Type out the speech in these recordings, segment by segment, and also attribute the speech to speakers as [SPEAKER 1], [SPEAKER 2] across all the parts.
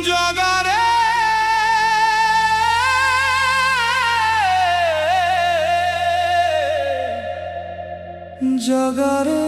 [SPEAKER 1] জগারে জগারে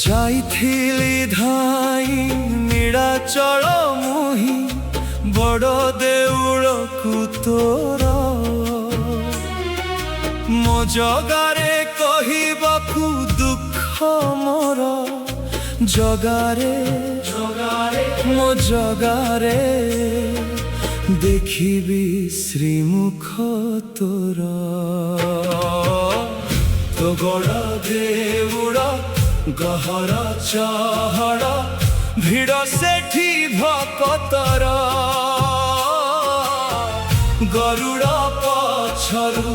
[SPEAKER 1] যাইথিলি ধাই নীଳାଚଳ ମୁହିଁ ବଡ଼ ଦେଉଳକୁ ତୋର ମୋ ଜଗାରେ କହିବାକୁ ଦୁଃଖ ମୋର ଜଗାରେ ମୋ ଜଗାରେ ଦେଖିବି ଶ୍ରୀମୁଖ ତୋର ତୋ ବଡ଼ ଦେଉଳ ଗହର ଚହଡ଼ ଭିଡ଼ ସେଠି ଭକତର ଗରୁଡ଼ ପଛରୁ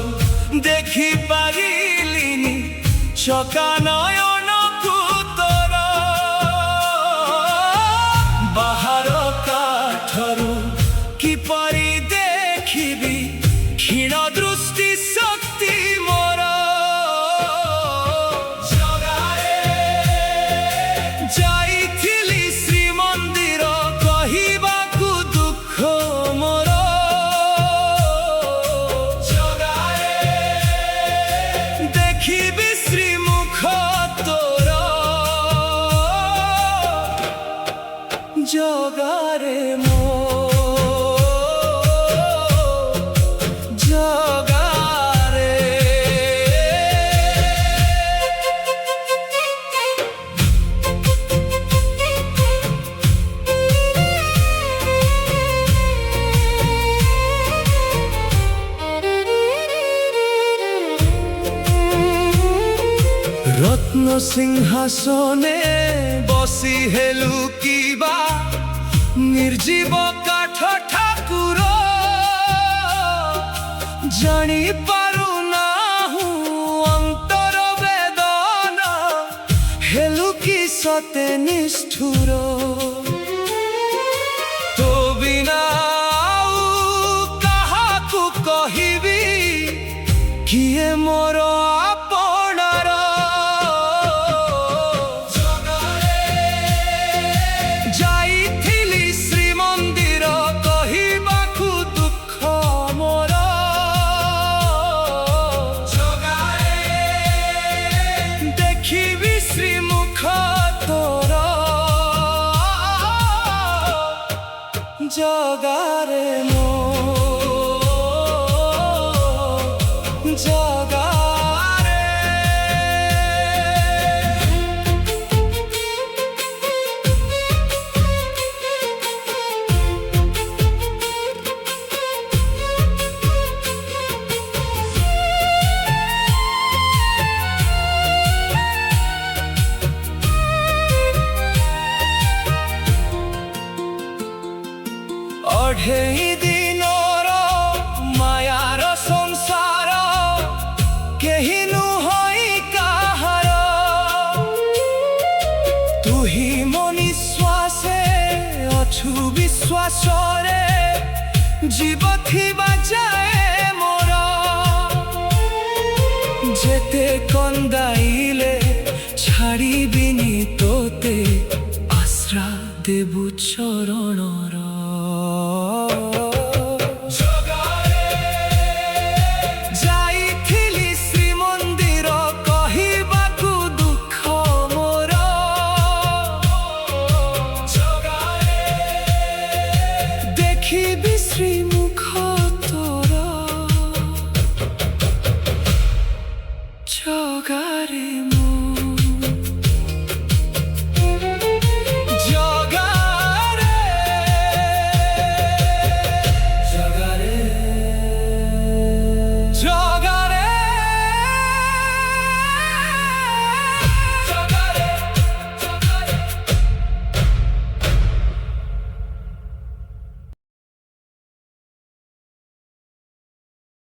[SPEAKER 1] ଦେଖି ପାରିଲିନି ଚକା ନୟନକୁ ତୋର ବାହାର କାଠରୁ କିପରି ଦେଖିବି ক্ষীণ ଦୃଷ୍ଟି ଶକ୍ତି ମୋର ଯାଇଥିଲି ଶ୍ରୀମନ୍ଦିର କହିବାକୁ ଦୁଃଖ ମୋର ଜଗାରେ ଦେଖିବି ଶ୍ରୀମୁଖ ତୋର ଜଗାରେ ମୋ রত্ন সিংহাসনে বসি হেলু কিবা নির্জীব কাঠ ঠাকুর জানি পারু নাহু অন্তর বেদনা হেলু কি সতে নিষ্ঠুর তো বিনা কাহাকু কহিবি কিয়ে মোর জগারে মো জগারে অঢেই দিনর মায়ার সংসার কেহি নুহই কাহার তুহি মো নিশ্বাসে অছু বিশ্বাসরে জীব থিবা যায় মোর যেতে কন্দাইলে ছাড়িবিনি তোতে আশ্রা দেবু চরণর